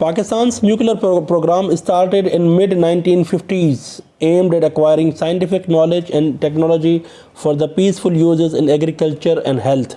Pakistan's nuclear program started in mid-1950s, aimed at acquiring scientific knowledge and technology for the peaceful uses in agriculture and health.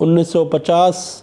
1950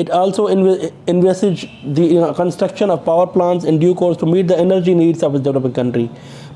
It also envisaged the construction of power plants in due course to meet the energy needs of its developing country.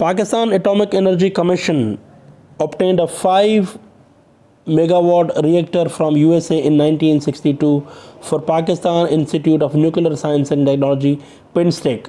Pakistan Atomic Energy Commission obtained a 5 megawatt reactor from USA in 1962 for Pakistan Institute of Nuclear Science and Technology, PINSTEC.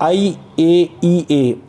IAEA,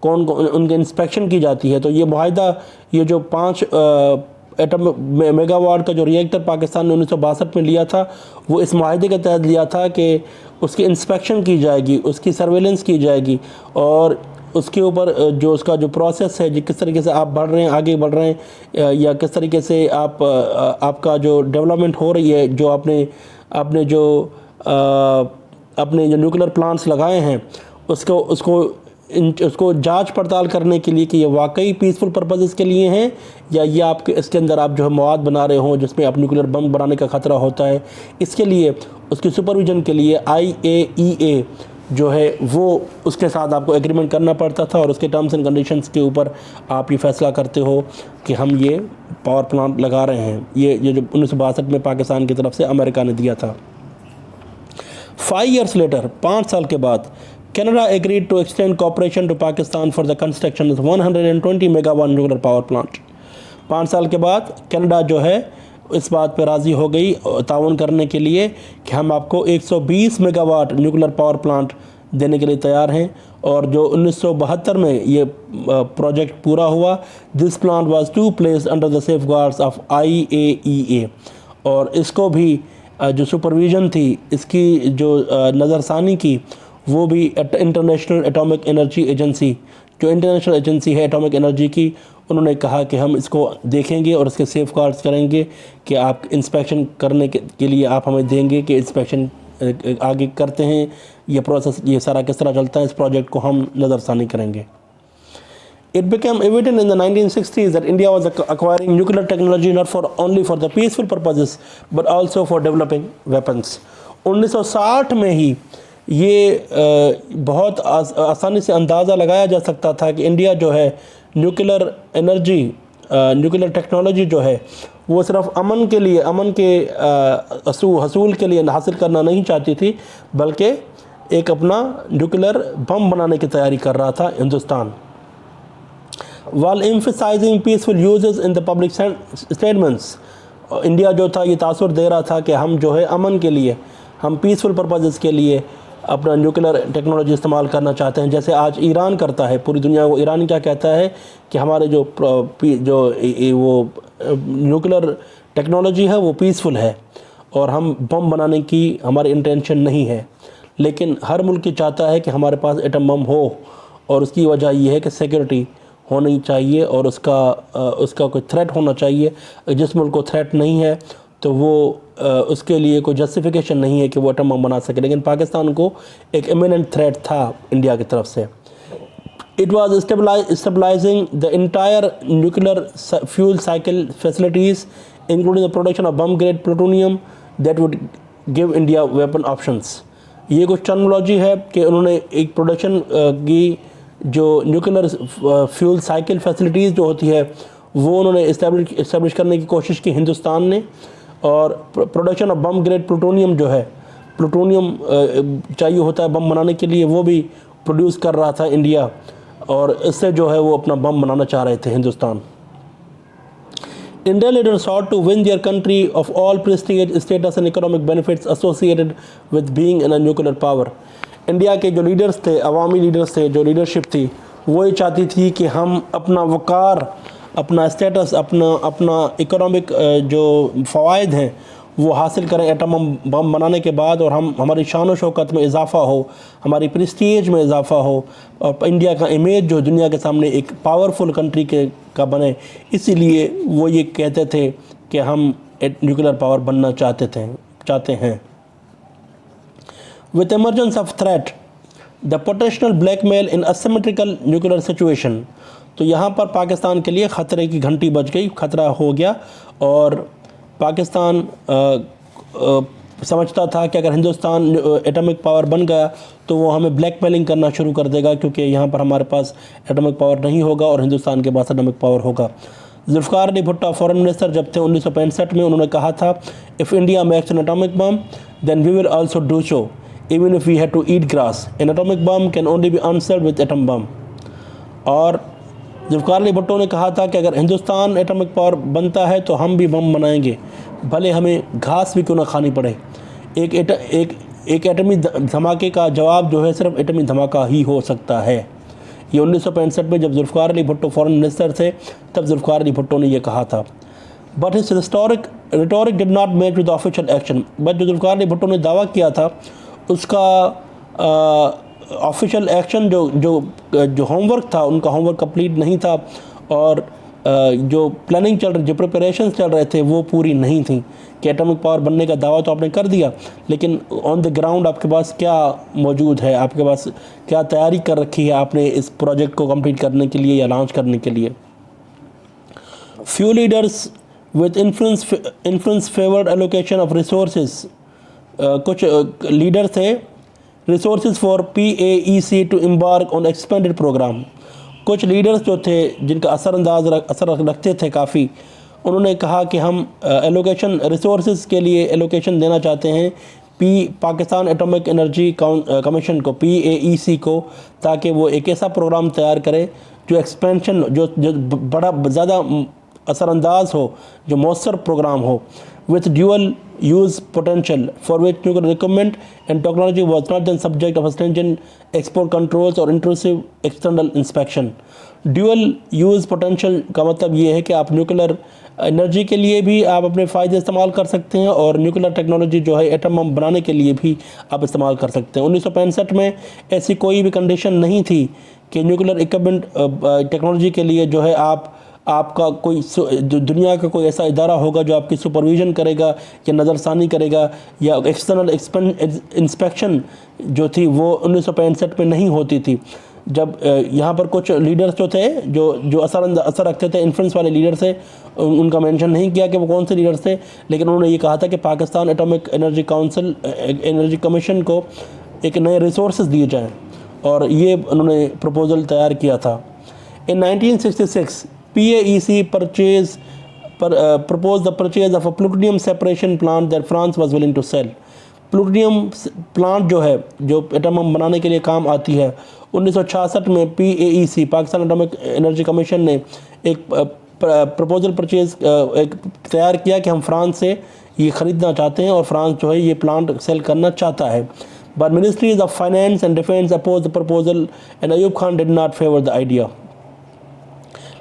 کون ان کے inspection کی جاتی ہے. تو یہ معاہدہ، یہ جو 5 ایٹم میگا واٹ کا جو ریئیکٹر پاکستان نے 1962 میں لیا تھا، وہ اس معاہدے کے تحت لیا تھا کہ اس کی انسپیکشن کی جائے گی، اس کی سرویلنس کی جائے گی، اور اس کے اوپر جو اس کا جو پروسیس ہے، کس طریقے سے آپ بڑھ رہے ہیں، آگے بڑھ رہے ہیں، یا کس طریقے سے آپ کا جو ڈیولپمنٹ ہو رہی ہے، جو اپنے جو نیوکلر پلانٹس لگائے ہیں، اس کو جانچ پڑتال کرنے کے لیے کہ یہ واقعی پیسفل پرپزز کے لیے ہیں، یا یہ آپ کے اس کے اندر آپ جو ہے مواد بنا رہے ہوں جس میں آپ نیوکلر بم بنانے کا خطرہ ہوتا ہے. اس کے لیے، اس کی سپرویژن کے لیے IAEA جو ہے وہ اس کے ساتھ آپ کو ایگریمنٹ کرنا پڑتا تھا، اور اس کے ٹرمز اینڈ کنڈیشنز کے اوپر آپ یہ فیصلہ کرتے ہو کہ ہم یہ پاور پلانٹ لگا رہے ہیں. یہ جو 1962 میں پاکستان کی طرف سے امریکہ نے دیا تھا. 5 years later، 5 سال کے بعد، Canada agreed to extend cooperation to Pakistan for the construction of 120 megawatt nuclear power plant. 5 سال کے بعد کینیڈا جو ہے اس بات پہ راضی ہو گئی تعاون کرنے کے لیے کہ ہم آپ کو 120 megawatt nuclear power plant دینے کے لیے تیار ہیں. اور جو 1972 میں یہ پروجیکٹ پورا ہوا، this plant was to place under the safeguards of IAEA. اور اس کو بھی جو سپرویژن تھی، اس کی جو نظر ثانی کی، وہ بھی انٹرنیشنل ایٹامک انرجی ایجنسی، جو انٹرنیشنل ایجنسی ہے ایٹامک انرجی کی، انہوں نے کہا کہ ہم اس کو دیکھیں گے اور اس کے سیف گارڈز کریں گے کہ آپ انسپیکشن کرنے کے لیے آپ ہمیں دیں گے کہ انسپیکشن آگے کرتے ہیں، یہ پروسیس یہ سارا کس طرح چلتا ہے، اس پروجیکٹ کو ہم نظر ثانی کریں گے. It became evident in the 1960s that India was acquiring nuclear technology not only for the peaceful purposes but also for developing weapons. 1960 میں ہی یہ بہت آسانی سے اندازہ لگایا جا سکتا تھا کہ انڈیا جو ہے نیوکلر انرجی، نیوکلر ٹیکنالوجی جو ہے وہ صرف امن کے لیے، امن کے حصول کے لیے حاصل کرنا نہیں چاہتی تھی، بلکہ ایک اپنا نیوکلر بم بنانے کی تیاری کر رہا تھا Hindustan. While emphasizing peaceful uses in the public statements، India جو تھا یہ تاثر دے رہا تھا کہ ہم جو ہے امن کے لیے، ہم پیسفل پرپزز کے لیے اپنا نیوکلر ٹیکنالوجی استعمال کرنا چاہتے ہیں، جیسے آج ایران کرتا ہے. پوری دنیا کو ایران کیا کہتا ہے کہ ہمارے جو وہ نیوکلر ٹیکنالوجی ہے وہ پیسفل ہے، اور ہم بم بنانے کی ہماری انٹینشن نہیں ہے. لیکن ہر ملک یہ چاہتا ہے کہ ہمارے پاس ایٹم بم ہو، اور اس کی وجہ یہ ہے کہ سیکورٹی ہونی چاہیے، اور اس کا کوئی تھریٹ ہونا چاہیے. جس ملک کو تھریٹ نہیں ہے تو وہ اس کے لیے کوئی جسٹیفیکیشن نہیں ہے کہ وہ ایٹم بم بنا سکے. لیکن پاکستان کو ایک امییننٹ تھریٹ تھا انڈیا کی طرف سے. It was stabilizing the entire nuclear fuel cycle facilities, including the production of bomb-grade plutonium that would give India weapon options. یہ کچھ ٹرمنالوجی ہے کہ انہوں نے ایک پروڈکشن کی جو نیوکلر فیول سائیکل فیسلٹیز جو ہوتی ہے وہ انہوں نے اسٹیبلش کرنے کی کوشش کی ہندوستان نے. اور production of bomb grade plutonium جو ہے، پلوٹونیم چاہیے ہوتا ہے بم بنانے کے لیے، وہ بھی پروڈیوس کر رہا تھا انڈیا، اور اس سے جو ہے وہ اپنا بم بنانا چاہ رہے تھے Hindustan. Indian leaders sought to win their country of all prestige, status and economic benefits associated with being in a nuclear power. India کے جو لیڈرز تھے، عوامی لیڈرز تھے، جو لیڈرشپ تھی، وہ یہ چاہتی تھی کہ ہم اپنا وقار، اپنا اسٹیٹس، اپنا اکنامک جو فوائد ہیں وہ حاصل کریں ایٹم بم بنانے کے بعد، اور ہماری شان و شوکت میں اضافہ ہو، ہماری پریسٹیج میں اضافہ ہو، اور انڈیا کا امیج جو دنیا کے سامنے ایک پاورفل کنٹری کا بنے. اسی لیے وہ یہ کہتے تھے کہ ہم نیوکلر پاور بننا چاہتے ہیں. With emergence of threat, the potential blackmail in asymmetrical nuclear situation، تو یہاں پر پاکستان کے لیے خطرے کی گھنٹی بج گئی، خطرہ ہو گیا. اور پاکستان سمجھتا تھا کہ اگر ہندوستان ایٹمک پاور بن گیا تو وہ ہمیں بلیک میلنگ کرنا شروع کر دے گا، کیونکہ یہاں پر ہمارے پاس ایٹمک پاور نہیں ہوگا اور ہندوستان کے پاس ایٹمک پاور ہوگا. ذوالفقار علی بھٹو فورن منسٹر جب تھے 1965 میں، انہوں نے کہا تھا if India makes an atomic bomb then we will also do so even if we had to eat grass. An atomic bomb can only be answered with atom bomb. اور ذوالفقار علی بھٹو نے کہا تھا کہ اگر ہندوستان ایٹمک پاور بنتا ہے تو ہم بھی بم بنائیں گے، بھلے ہمیں گھاس بھی کیوں نہ کھانی پڑے. ایک ایٹمی دھماکے کا جواب جو ہے صرف ایٹمی دھماکہ ہی ہو سکتا ہے. یہ 1965 میں جب ذوالفقار علی بھٹو فارن منسٹر تھے تب ذوالفقار علی بھٹو نے یہ کہا تھا. But his rhetoric did not match with the official action. But جو ذوالفقار علی بھٹو نے دعویٰ کیا تھا اس کا آفیشیل ایکشن جو ہوم ورک تھا ان کا ہوم ورک کمپلیٹ نہیں تھا, اور جو پلاننگ چل رہی, جو پریپریشنز چل رہے تھے وہ پوری نہیں تھیں. کہ ایٹمک پاور بننے کا دعویٰ تو آپ نے کر دیا, لیکن آن دی گراؤنڈ آپ کے پاس کیا موجود ہے, آپ کے پاس کیا تیاری کر رکھی ہے آپ نے اس پروجیکٹ کو کمپلیٹ کرنے کے لیے یا لانچ کرنے کے لیے. Few leaders with influence favored allocation of resources. کچھ لیڈر تھے resources for PAEC to embark on expanded program. کچھ لیڈرز جو تھے جن کا اثر رکھتے تھے کافی, انہوں نے کہا کہ ہم ایلوکیشن ریسورسز کے لیے ایلوکیشن دینا چاہتے ہیں پاکستان ایٹمک انرجی کمیشن کو, PAEC کو, تاکہ وہ ایک ایسا پروگرام تیار کرے جو ایکسپینشن جو بڑا زیادہ اثر انداز ہو, جو مؤثر پروگرام ہو, with dual use potential for which nuclear equipment and technology was not then subject of stringent export controls or intrusive external inspection. Dual use potential کا مطلب یہ ہے کہ آپ نیوکلر انرجی کے لیے بھی آپ اپنے فائدے استعمال کر سکتے ہیں, اور نیوکلر ٹیکنالوجی جو ہے ایٹم بم بنانے کے لیے بھی آپ استعمال کر سکتے ہیں. 1965 میں ایسی کوئی بھی کنڈیشن نہیں تھی کہ نیوکلر اکوپمنٹ ٹیکنالوجی کے لیے جو ہے آپ کا کوئی دنیا کا کوئی ایسا ادارہ ہوگا جو آپ کی سپرویژن کرے گا یا نظر ثانی کرے گا, یا ایکسٹرنل انسپیکشن جو تھی وہ 1965 میں نہیں ہوتی تھی. جب یہاں پر کچھ لیڈرز جو تھے جو اثر رکھتے تھے, انفلوئنس والے لیڈرز تھے, ان کا مینشن نہیں کیا کہ وہ کون سے لیڈرز تھے, لیکن انہوں نے یہ کہا تھا کہ پاکستان ایٹمک انرجی کمیشن کو ایک نئے ریسورسز دیے جائیں, اور یہ انہوں نے پروپوزل تیار کیا تھا. In 1966 PAEC proposed the purchase of a plutonium separation plant that France was willing to sell. Plutonium plant جو ہے جو ایٹم بم بنانے کے لیے کام آتی ہے, 1966 میں PAEC Pakistan atomic energy commission نے ایک پروپوزل پرچیز تیار کیا کہ ہم فرانس سے یہ خریدنا چاہتے ہیں, اور فرانس جو ہے یہ پلانٹ سیل کرنا چاہتا ہے. But Ministries of Finance and Defense opposed the proposal and Ayub Khan did not favor the idea.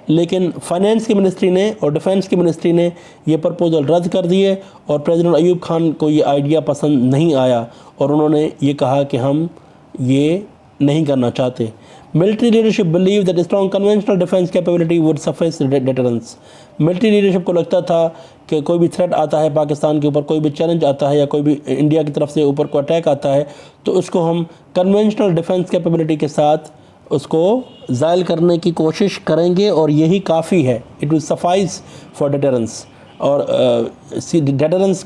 لیکن فائنینس کی منسٹری نے اور ڈیفینس کی منسٹری نے یہ پرپوزل رد کر دیے, اور پریزیڈنٹ ایوب خان کو یہ آئیڈیا پسند نہیں آیا, اور انہوں نے یہ کہا کہ ہم یہ نہیں کرنا چاہتے. Military leadership believe that strong conventional defence capability would suffice deterrence. Military leadership کو لگتا تھا کہ کوئی بھی تھریٹ آتا ہے پاکستان کے اوپر, کوئی بھی چیلنج آتا ہے, یا کوئی بھی انڈیا کی طرف سے اوپر کو اٹیک آتا ہے, تو اس کو ہم کنونشنل ڈیفینس کیپیبلٹی کے ساتھ اس کو زائل کرنے کی کوشش کریں گے, اور یہی کافی ہے. اٹ ول سفائز فار ڈیٹرنس, اور ڈیٹرنس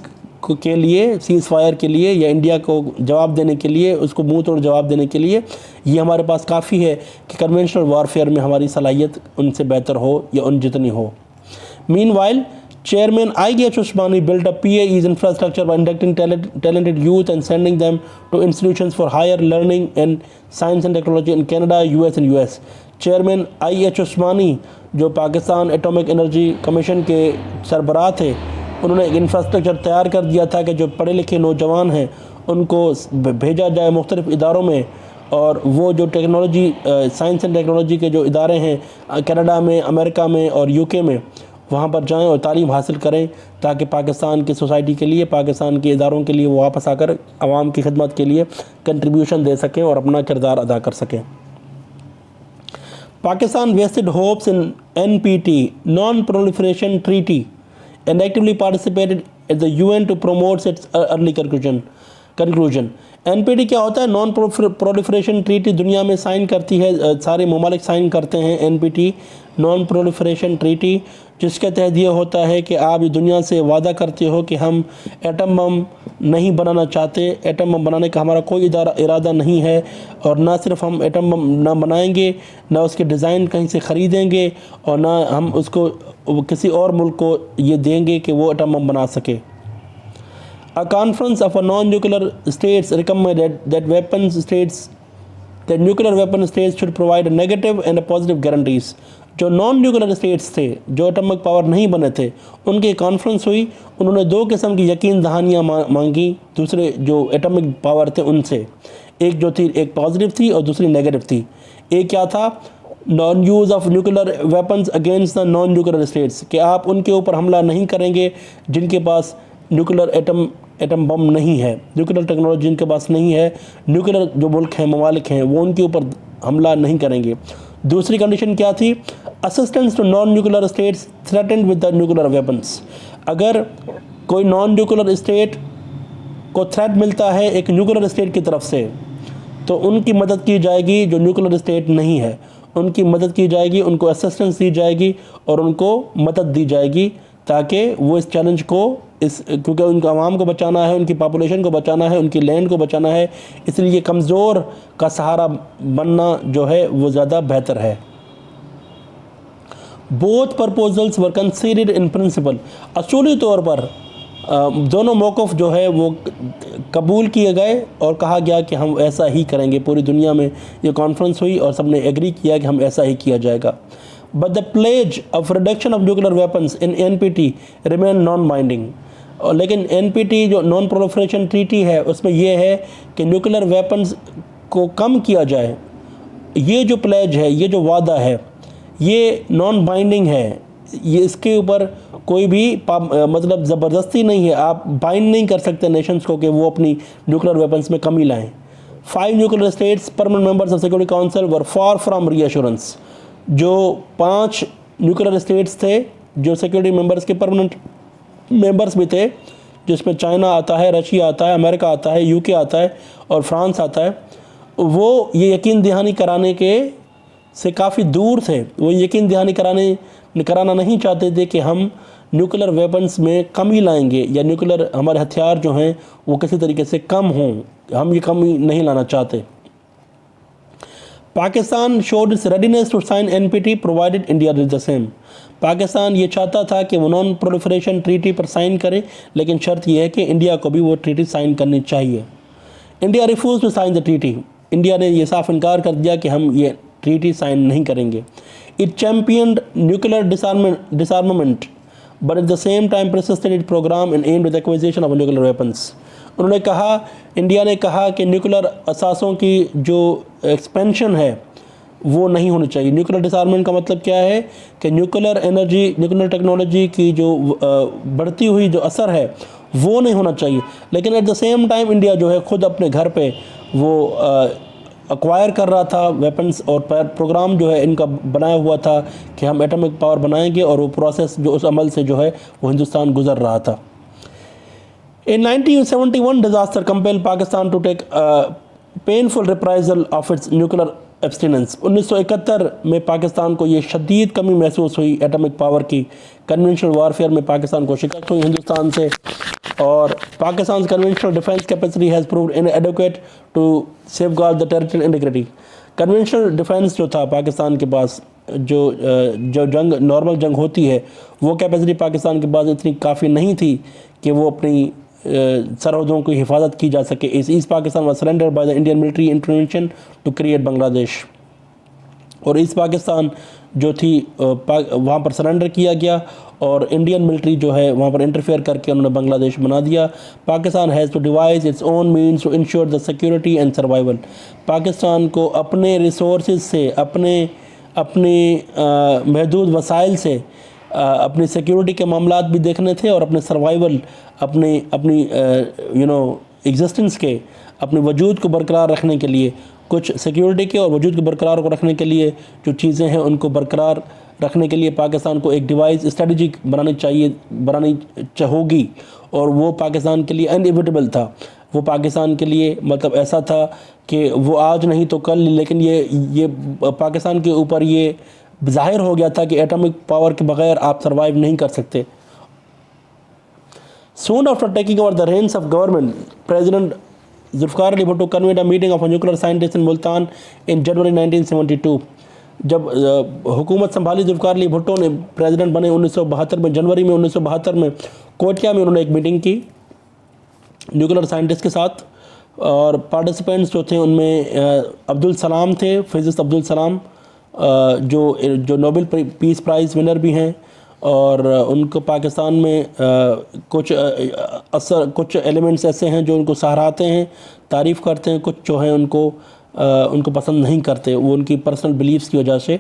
کے لیے, سیز فائر کے لیے, یا انڈیا کو جواب دینے کے لیے, اس کو منہ توڑ جواب دینے کے لیے یہ ہمارے پاس کافی ہے کہ کنونشنل وارفیئر میں ہماری صلاحیت ان سے بہتر ہو یا ان جتنی ہو. مین while Chairman I.H. Usmani built up PAE's infrastructure by inducting talented youth and sending them to institutions for higher learning and science and technology in Canada, US and US. Chairman I.H. Usmani جو Pakistan atomic energy commission کے سربراہ تھے, انہوں نے ایک infrastructure تیار کر دیا تھا کہ جو پڑھے لکھے نوجوان ہیں ان کو بھیجا جائے مختلف اداروں میں, اور وہ جو ٹیکنالوجی سائنس اینڈ ٹیکنالوجی کے جو ادارے ہیں کینیڈا میں, امریکہ میں اور UK میں, وہاں پر جائیں اور تعلیم حاصل کریں, تاکہ پاکستان کی سوسائٹی کے لیے, پاکستان کے اداروں کے لیے وہ واپس آ کر عوام کی خدمت کے لیے کنٹریبیوشن دے سکیں اور اپنا کردار ادا کر سکیں. Pakistan wasted hopes in NPT non proliferation treaty and actively participated at the UN to promote its early conclusion. NPT کیا ہوتا ہے؟ نان پرولیفریشن ٹریٹی دنیا میں سائن کرتی ہے, سارے ممالک سائن کرتے ہیں NPT نان پرولیفریشن ٹریٹی, جس کے تحت یہ ہوتا ہے کہ آپ دنیا سے وعدہ کرتے ہو کہ ہم ایٹم بم نہیں بنانا چاہتے, ایٹم بم بنانے کا ہمارا کوئی ارادہ نہیں ہے, اور نہ صرف ہم ایٹم بم نہ بنائیں گے, نہ اس کے ڈیزائن کہیں سے خریدیں گے, اور نہ ہم اس کو کسی اور ملک کو یہ دیں گے کہ وہ ایٹم بم بنا سکے. A conference of non-nuclear states recommended that nuclear weapon states should provide a negative and a positive guarantees. جو نان نیوکلر اسٹیٹس تھے, جو ایٹمک پاور نہیں بنے تھے, ان کی کانفرنس ہوئی, انہوں نے 2 قسم کی یقین دہانیاں مانگی دوسرے جو ایٹمک پاور تھے ان سے. ایک جو تھی ایک پازیٹیو تھی اور دوسری نیگیٹو تھی. ایک کیا تھا؟ Non use of nuclear weapons against the non nuclear states, کہ آپ ان کے اوپر حملہ نہیں کریں گے جن کے پاس نیوکلر ایٹم بم نہیں ہے، نیوکلر ٹیکنالوجی جن کے پاس نہیں ہے، نیوکلر جو ملک ہیں، ممالک ہیں، وہ ان کے اوپر حملہ نہیں کریں گے۔ دوسری کنڈیشن کیا تھی؟ Assistance to non nuclear states threatened with the nuclear weapons, اگر کوئی نان نیوکلر اسٹیٹ کو تھریٹ ملتا ہے ایک نیوکلر اسٹیٹ کی طرف سے، تو ان کی مدد کی جائے گی جو نیوکلر اسٹیٹ نہیں ہے، ان کی مدد کی جائے گی، ان کو اسسٹنس دی جائے گی اور ان کو مدد دی جائے گی، تاکہ وہ اس چیلنج کو کیونکہ ان کو عوام کو بچانا ہے، ان کی پاپولیشن کو بچانا ہے، ان کی لینڈ کو بچانا ہے، اس لیے کمزور کا سہارا بننا جو ہے وہ زیادہ بہتر ہے۔ Both proposals were considered in principle, اصولی طور پر دونوں موقف جو ہے وہ قبول کیے گئے اور کہا گیا کہ ہم ایسا ہی کریں گے۔ پوری دنیا میں یہ کانفرنس ہوئی اور سب نے ایگری کیا کہ ہم ایسا ہی کیا جائے گا۔ But the pledge of reduction of nuclear weapons in NPT remain non binding, لیکن NPT جو نان پرولیفریشن ٹریٹی ہے اس میں یہ ہے کہ نیوکلر ویپنز کو کم کیا جائے، یہ جو پلیج ہے، یہ جو وعدہ ہے، یہ نان بائنڈنگ ہے، یہ اس کے اوپر کوئی بھی مطلب زبردستی نہیں ہے، آپ بائنڈ نہیں کر سکتے نیشنز کو کہ وہ اپنی نیوکلر ویپنز میں کمی لائیں۔ 5 nuclear states permanent members of security council were for from reassurance, جو 5 نیوکلر اسٹیٹس تھے جو سیکورٹی ممبرز کے پرمننٹ ممبرز بھی تھے، جس میں چائنا آتا ہے، رشیا آتا ہے، امریکہ آتا ہے، UK آتا ہے اور فرانس آتا ہے، وہ یہ یقین دہانی کرانے کے سے کافی دور تھے۔ وہ یقین دہانی کرانا نہیں چاہتے تھے کہ ہم نیوکلر ویپنز میں کمی لائیں گے یا نیوکلر ہمارے ہتھیار جو ہیں وہ کسی طریقے سے کم ہوں، ہم یہ کمی نہیں لانا چاہتے۔ Pakistan showed its readiness to sign NPT provided India did the same، Pakistan یہ چاہتا تھا کہ وہ نان پرولیفریشن ٹریٹی پر سائن کرے، لیکن شرط یہ ہے کہ انڈیا کو بھی وہ ٹریٹی سائن کرنی چاہیے۔ India refuses to sign the treaty, India نے یہ صاف انکار کر دیا کہ ہم یہ ٹریٹی سائن نہیں کریں گے۔ It championed nuclear disarmament but at the same time persisted it programme in aimed at acquisition of nuclear weapons, انہوں نے کہا، انڈیا نے کہا کہ نیوکلر اثاثوں کی جو ایکسپینشن ہے وہ نہیں ہونی چاہیے۔ نیوکلر ڈسارمنٹ کا مطلب کیا ہے کہ نیوکلر انرجی، نیوکلر ٹیکنالوجی کی جو بڑھتی ہوئی جو اثر ہے وہ نہیں ہونا چاہیے، لیکن at the same time India جو ہے خود اپنے گھر پہ وہ ایکوائر کر رہا تھا ویپنز، اور پروگرام جو ہے ان کا بنایا ہوا تھا کہ ہم ایٹمک پاور بنائیں گے، اور وہ پروسیس جو اس عمل سے جو ہے وہ ہندوستان گزر رہا تھا۔ In 1971 disaster compelled Pakistan to take a painful reprisal of its nuclear abstinence، 1971 میں پاکستان کو یہ شدید کمی محسوس ہوئی ایٹمک پاور کی، کنونشنل وارفیئر میں پاکستان کو شکست ہوئی ہندوستان سے، اور Pakistan conventional defence capacity has proved inadequate to safeguard the territorial integrity، conventional defence جو تھا پاکستان کے پاس، جو جنگ نارمل جنگ ہوتی ہے، وہ کیپیسٹی پاکستان کے پاس اتنی کافی نہیں تھی کہ وہ اپنی سرحدوں کی حفاظت کی جا سکے۔ East Pakistan was surrendered by the Indian military intervention to create Bangladesh, اور ایسٹ پاکستان جو تھی وہاں پر سرنڈر کیا گیا، اور انڈین ملٹری جو ہے وہاں پر انٹرفیئر کر کے انہوں نے بنگلہ دیش بنا دیا۔ Pakistan has to devise its own means to ensure the security and survival, Pakistan کو اپنے ریسورسز سے، اپنے محدود وسائل سے اپنی سیکیورٹی کے معاملات بھی دیکھنے تھے، اور اپنے سروائیول، اپنی ایگزسٹنس کے، اپنے وجود کو برقرار رکھنے کے لیے، کچھ سیکیورٹی کے اور وجود کو برقرار رکھنے کے لیے جو چیزیں ہیں ان کو برقرار رکھنے کے لیے پاکستان کو ایک ڈیوائس اسٹریٹجی بنانی ہوگی، اور وہ پاکستان کے لیے انایویٹیبل تھا۔ وہ پاکستان کے لیے مطلب ایسا تھا کہ وہ آج نہیں تو کل، لیکن یہ پاکستان کے اوپر یہ ظاہر ہو گیا تھا کہ ایٹمک پاور کے بغیر آپ سروائیو نہیں کر سکتے۔ Soon after taking over the reins of government, President Zulfikar Ali Bhutto convened a meeting of nuclear scientists in Multan in January 1972۔ جب حکومت سنبھالی ذوالفقار علی بھٹو نے، پریزیڈنٹ بنے 1972 میں، جنوری میں 1972 میں کوٹیا میں انہوں نے ایک میٹنگ کی نیوکلر سائنٹسٹ کے ساتھ، اور پارٹیسپینٹس جو تھے ان میں عبدالسلام تھے، فزسٹ عبدالسلام، جو نوبل پیس پرائز ونر بھی ہیں، اور ان کو پاکستان میں کچھ ایلیمنٹس ایسے ہیں جو ان کو سہراتے ہیں، تعریف کرتے ہیں، کچھ جو ہیں ان کو ان کو پسند نہیں کرتے، وہ ان کی پرسنل بلیفس کی وجہ سے.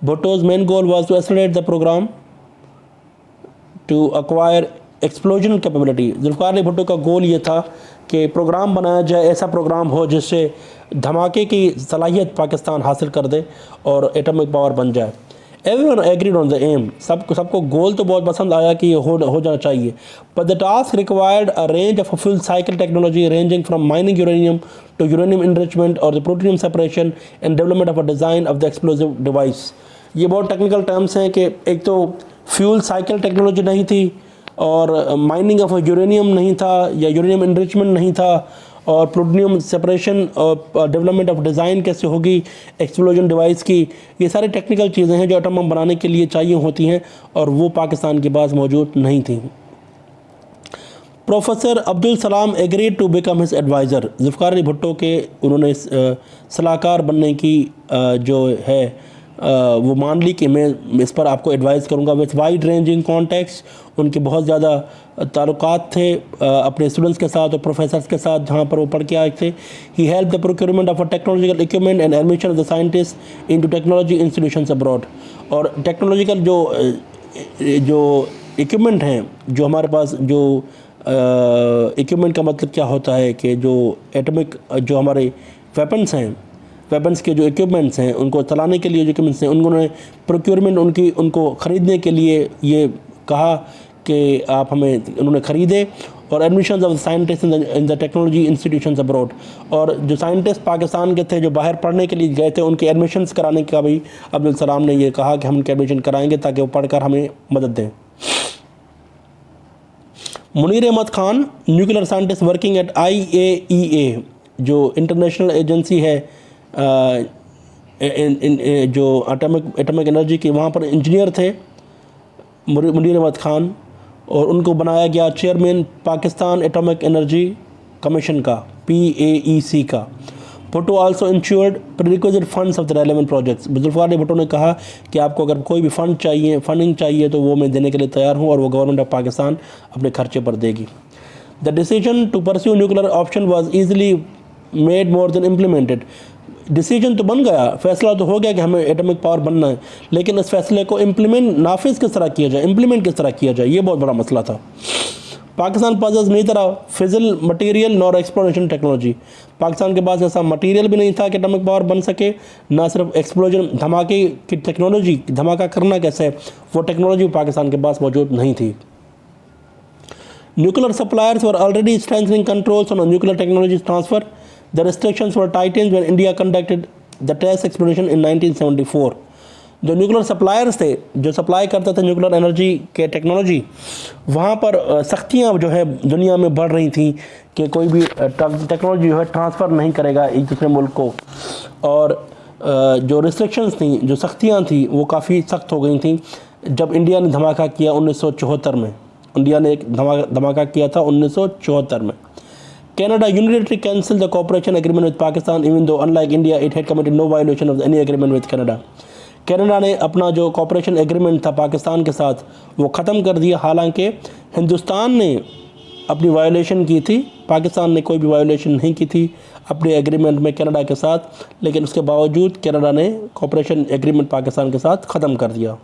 Bhutto's main goal was to accelerate the programme to acquire explosion capability. Zulfiqar Ali Bhutto کا گول یہ تھا کہ پروگرام بنایا جائے، ایسا پروگرام ہو جس سے دھماکے کی صلاحیت پاکستان حاصل کر دے اور ایٹمک پاور بن جائے. Everyone agreed on the aim. سب کو گول تو بہت پسند آیا کہ یہ ہو جانا چاہیے. But the task required a range of a full cycle technology ranging from mining uranium to uranium enrichment or the plutonium separation and development of a design of the explosive device. یہ بہت technical terms ہیں کہ ایک تو fuel cycle technology نہیں تھی، اور mining of uranium نہیں تھا، یا یورینیم انریچمنٹ نہیں تھا، اور پلوٹونیم سپریشن اور ڈیولپمنٹ آف ڈیزائن کیسے ہوگی ایکسپلوژن ڈیوائس کی. یہ ساری ٹیکنیکل چیزیں ہیں جو ایٹم بم بنانے کے لیے چاہیے ہوتی ہیں، اور وہ پاکستان کے پاس موجود نہیں تھیں. Professor Abdus Salam agreed to become his advisor. Zulfiqar Ali Bhutto کے انہوں نے صلاح کار بننے کی جو ہے وہ مان لی کہ میں اس پر آپ کو ایڈوائز کروں گا. وتھ وائڈ رینجنگ کانٹیکٹس، ان کے بہت زیادہ تعلقات تھے اپنے اسٹوڈنٹس کے ساتھ اور پروفیسرس کے ساتھ جہاں پر وہ پڑھ کے آئے تھے. He help the procurement of a technological equipment and admission of the scientist into technology institutions abroad. اور ٹیکنالوجیکل جو اکوپمنٹ ہیں جو ہمارے پاس، جو اکوپمنٹ کا مطلب کیا ہوتا ہے کہ جو ایٹمک جو ہمارے ویپنس کے جو اکوپمنٹس ہیں ان کو چلانے کے لیے جو اکوپمنٹس ہیں، انہوں نے پروکیورمنٹ ان کو خریدنے کے لیے یہ کہا کہ آپ ہمیں، انہوں نے خریدے. اور admissions of scientist in the technology institutions abroad, اور جو سائنٹسٹ پاکستان کے تھے جو باہر پڑھنے کے لیے گئے تھے ان کے ایڈمیشنز کرانے کا بھی عبدالسلام نے یہ کہا کہ ہم ان کے ایڈمیشن کرائیں گے تاکہ وہ پڑھ کر ہمیں مدد دیں. Munir Ahmad Khan, nuclear scientist working at IAEA، جو انٹرنیشنل ایجنسی ہے جو ایٹمک انرجی کی، وہاں پر انجینئر تھے منیر احمد خان، اور ان کو بنایا گیا chairman Pakistan atomic energy commission کا، PAEC کا. Bhutto also ensured prerequisite funds of the relevant projects. Zulfiqar Ali Bhutto نے کہا کہ آپ کو اگر کوئی بھی فنڈنگ چاہیے تو وہ میں دینے کے لیے تیار ہوں، اور وہ گورنمنٹ آف پاکستان اپنے خرچے پر دے گی. The decision to pursue nuclear option was easily made more than implemented. Decision تو بن گیا، فیصلہ تو ہو گیا کہ ہمیں ایٹمک پاور بننا ہے، لیکن اس فیصلے کو نافذ کس طرح کیا جائے، امپلیمنٹ کس طرح کیا جائے، یہ بہت بڑا مسئلہ تھا. Pakistan pauses neither fizzle material نور ایکسپلوژن ٹیکنالوجی. پاکستان کے پاس ایسا مٹیریل بھی نہیں تھا کہ ایٹمک پاور بن سکے، نہ صرف ایکسپلوژن دھماکے کی ٹیکنالوجی، دھماکہ کرنا کیسے، وہ ٹیکنالوجی پاکستان کے پاس موجود نہیں تھی. Nuclear suppliers were already strengthening controls on nuclear technology transfer. The restrictions were tightened when India conducted the test exploration in 1974. جو نیوکلر سپلائرز تھے، جو سپلائی کرتے تھے نیوکلر انرجی کے ٹیکنالوجی، وہاں پر سختیاں جو ہے دنیا میں بڑھ رہی تھیں کہ کوئی بھی ٹیکنالوجی جو ہے ٹرانسفر نہیں کرے گا ایک دوسرے ملک کو. اور جو ریسٹرکشنز تھیں، جو سختیاں تھیں، وہ کافی سخت ہو گئی تھیں جب انڈیا نے دھماکہ کیا 1974 میں. انڈیا نے ایک دھماکہ کیا تھا 1974 میں. Canada unilaterally cancelled the cooperation agreement with Pakistan even though unlike India it had committed no violation of any agreement with Canada. Canada نے اپنا جو کوپریشن ایگریمنٹ تھا پاکستان کے ساتھ وہ ختم کر دیا، حالانکہ ہندوستان نے اپنی وائلیشن کی تھی، پاکستان نے کوئی بھی وائلیشن نہیں کی تھی اپنے ایگریمنٹ میں کینیڈا کے ساتھ، لیکن اس کے باوجود کینیڈا نے کوپریشن ایگریمنٹ پاکستان کے ساتھ ختم کر دیا.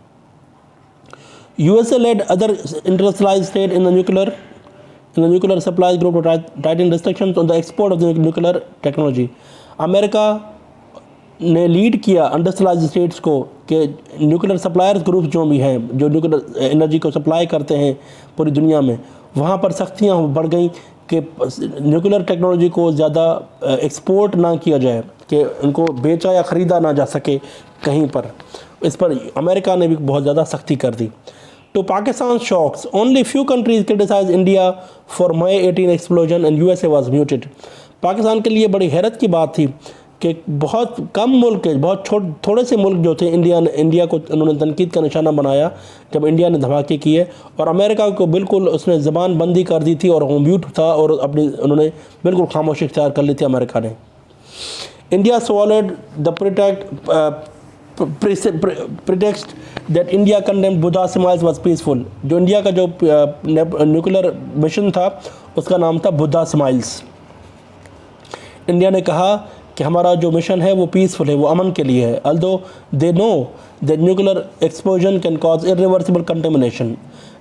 USA led other industrialized states in the nuclear supplies group to tighten restrictions on the export of the nuclear technology. امریکہ نے لیڈ کیا انڈسٹریلائز اسٹیٹس کو کہ نیوکلر سپلائرز گروپ جو بھی ہیں، جو نیوکلر انرجی کو سپلائی کرتے ہیں پوری دنیا میں، وہاں پر سختیاں بڑھ گئیں کہ نیوکلر ٹیکنالوجی کو زیادہ ایکسپورٹ نہ کیا جائے، کہ ان کو بیچا یا خریدا نہ جا سکے کہیں پر. اس پر امریکہ نے بھی بہت زیادہ سختی کر دی. To Pakistan's shocks, only few countries criticized India for May 18 explosion and USA was muted. Pakistan کے لیے بڑی حیرت کی بات تھی کہ بہت کم ملک، بہت تھوڑے سے ملک جو تھے، انڈیا کو انہوں نے تنقید کا نشانہ بنایا جب انڈیا نے دھماکے کیے، اور امریکہ کو بالکل اس نے زبان بندی کر دی تھی اور وہ میوٹ تھا، اور انہوں نے بالکل خاموشی اختیار کر لی تھی امریکہ نے. India swallowed the pretext that India condemned Buddha's Smiles was peaceful. جو انڈیا کا جو نیوکلر مشن تھا اس کا نام تھا بدھا سمائلز. انڈیا نے کہا کہ ہمارا جو مشن ہے وہ پیسفل ہے، وہ امن کے لیے ہے. although they know that nuclear explosion can cause irreversible contamination.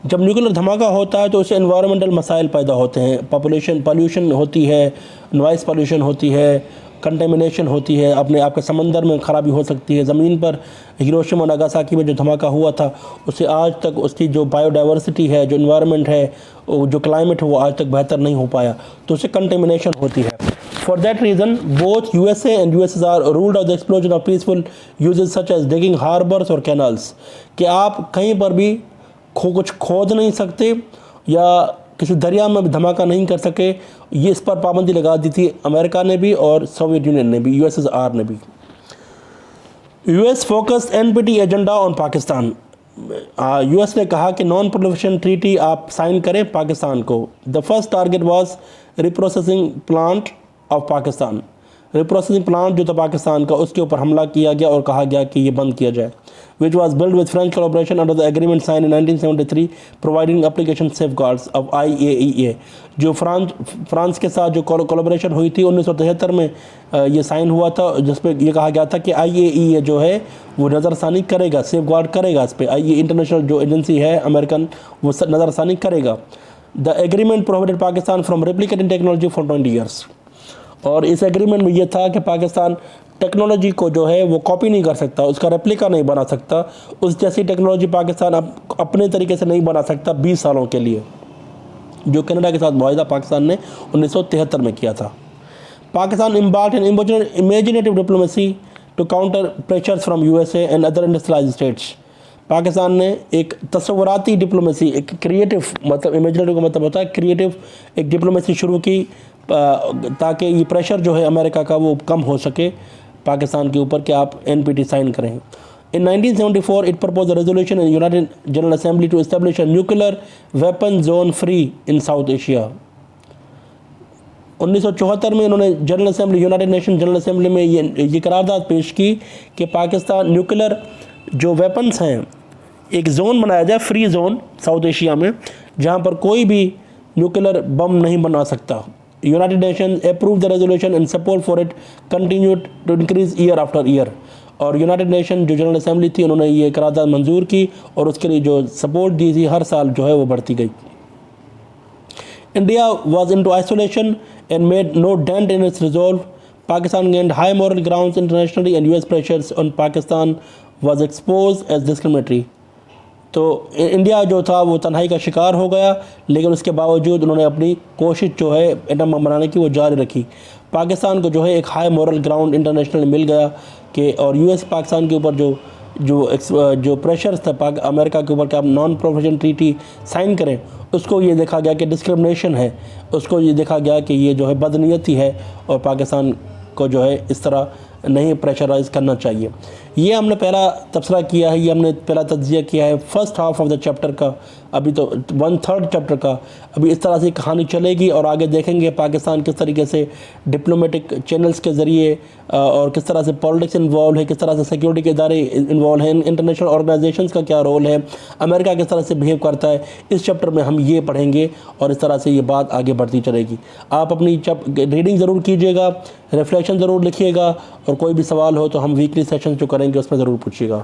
جب نیوکلر دھماکہ ہوتا ہے تو اس سے انوائرمنٹل مسائل پیدا ہوتے ہیں، پالیوشن ہوتی ہے، نوائز پالیوشن ہوتی ہے، کنٹیمنیشن ہوتی ہے، اپنے آپ کے سمندر میں خرابی ہو سکتی ہے. زمین پر ہیروشیما اور ناگاساکی میں جو دھماکہ ہوا تھا اس سے آج تک اس کی جو بایو ڈائیورسٹی ہے، جو انوائرمنٹ ہے، جو کلائمیٹ ہے، وہ آج تک بہتر نہیں ہو پایا، تو اس سے کنٹیمنیشن ہوتی ہے. For that reason, both USA and USSR ruled out the explosion of peaceful uses such as digging harbors or canals. کہ آپ کہیں پر بھی کچھ کھود نہیں سکتے یا کسی دریا میں بھی دھماکہ نہیں کر سکے. یہ اس پر پابندی لگا دی تھی امریکہ نے بھی اور سوویت یونین نے بھی، USSR نے بھی. US focused NPT agenda on Pakistan. US نے کہا کہ نان پرولیفریشن ٹریٹی آپ سائن کریں پاکستان کو. The first target was reprocessing plant of Pakistan. Reprocessing plant جو تھا پاکستان کا، اس کے اوپر حملہ کیا گیا اور کہا گیا کہ یہ بند کیا جائے. which was built with French collaboration under the agreement signed in 1973 providing application safeguards of IAEA. جو فرانس کے ساتھ جو کولیبریشن ہوئی تھی 1973 میں یہ سائن ہوا تھا، جس پہ یہ کہا گیا تھا کہ IAEA جو ہے وہ نظر ثانی کرے گا، سیف گارڈ کرے گا اس پہ. IAEA انٹرنیشنل جو ایجنسی ہے امریکن، وہ نظر ثانی کرے گا. The agreement prohibited Pakistan from replicating technology for 20 years. اور اس ایگریمنٹ میں یہ تھا کہ پاکستان ٹیکنالوجی کو جو ہے وہ کاپی نہیں کر سکتا، اس کا ریپلیکا نہیں بنا سکتا، اس جیسی ٹیکنالوجی پاکستان اپنے طریقے سے نہیں بنا سکتا 20 سالوں کے لیے، جو کینیڈا کے ساتھ معاہدہ پاکستان نے 1973 میں کیا تھا. Pakistan embarked on imaginative diplomacy to counter pressures from USA and other industrialized states. Pakistan نے ایک تصوراتی ڈپلومیسی، ایک کریٹو، مطلب امیجنیٹو کا مطلب ہوتا ہے کریٹو، ایک ڈپلومیسی شروع کی تاکہ یہ پریشر جو ہے امریکہ کا وہ کم ہو سکے پاکستان کے اوپر کہ آپ NPT سائن کریں. In 1974 it proposed a resolution in United General Assembly to establish a nuclear weapon zone free in South Asia. 1974 میں انہوں نے general assembly, United nation general assembly میں یہ قرارداد پیش کی کہ پاکستان نیوکلر جو ویپنز ہیں ایک زون بنایا جائے، فری زون ساؤتھ ایشیا میں، جہاں پر کوئی بھی نیوکلر بم نہیں بنا سکتا. United Nations approved the resolution and support for it continued to increase year after year. اور یونائٹڈ نیشن جو جنرل اسمبلی تھی انہوں نے یہ قرارداد منظور کی اور اس کے لیے جو سپورٹ دی تھی ہر سال جو ہے وہ بڑھتی گئی. India was into isolation and made no dent in its resolve. Pakistan gained high moral grounds internationally and US pressures on Pakistan was exposed as discriminatory. تو انڈیا جو تھا وہ تنہائی کا شکار ہو گیا، لیکن اس کے باوجود انہوں نے اپنی کوشش جو ہے ایٹم بم بنانے کی وہ جاری رکھی. پاکستان کو جو ہے ایک ہائی مورل گراؤنڈ انٹرنیشنل مل گیا کہ، اور US پاکستان کے اوپر جو پریشرز تھا امریکہ کے اوپر کہ آپ نان پرولیفریشن ٹریٹی سائن کریں، اس کو یہ دیکھا گیا کہ ڈسکرمنیشن ہے، اس کو یہ دیکھا گیا کہ یہ جو ہے بدنیتی ہے اور پاکستان کو جو ہے اس طرح نہیں پریشرائز کرنا چاہیے. یہ ہم نے پہلا تبصرہ کیا ہے، یہ ہم نے پہلا تجزیہ کیا ہے first half of the chapter کا، ابھی تو 1/3 چیپٹر کا. ابھی اس طرح سے کہانی چلے گی اور آگے دیکھیں گے پاکستان کس طریقے سے ڈپلومیٹک چینلز کے ذریعے اور کس طرح سے پالیٹکس انوالو ہے، کس طرح سے سیکیورٹی کے ادارے انوالو ہیں، انٹرنیشنل آرگنائزیشنز کا کیا رول ہے، امریکہ کس طرح سے بیہیو کرتا ہے. اس چیپٹر میں ہم یہ پڑھیں گے اور اس طرح سے یہ بات آگے بڑھتی چلے گی. آپ اپنی ریڈنگ ضرور کیجیے گا، ریفلیکشن ضرور لکھیے گا، اور کوئی بھی سوال ہو تو ہم ویکلی سیشن جو کریں گے اس میں ضرور پوچھیے گا.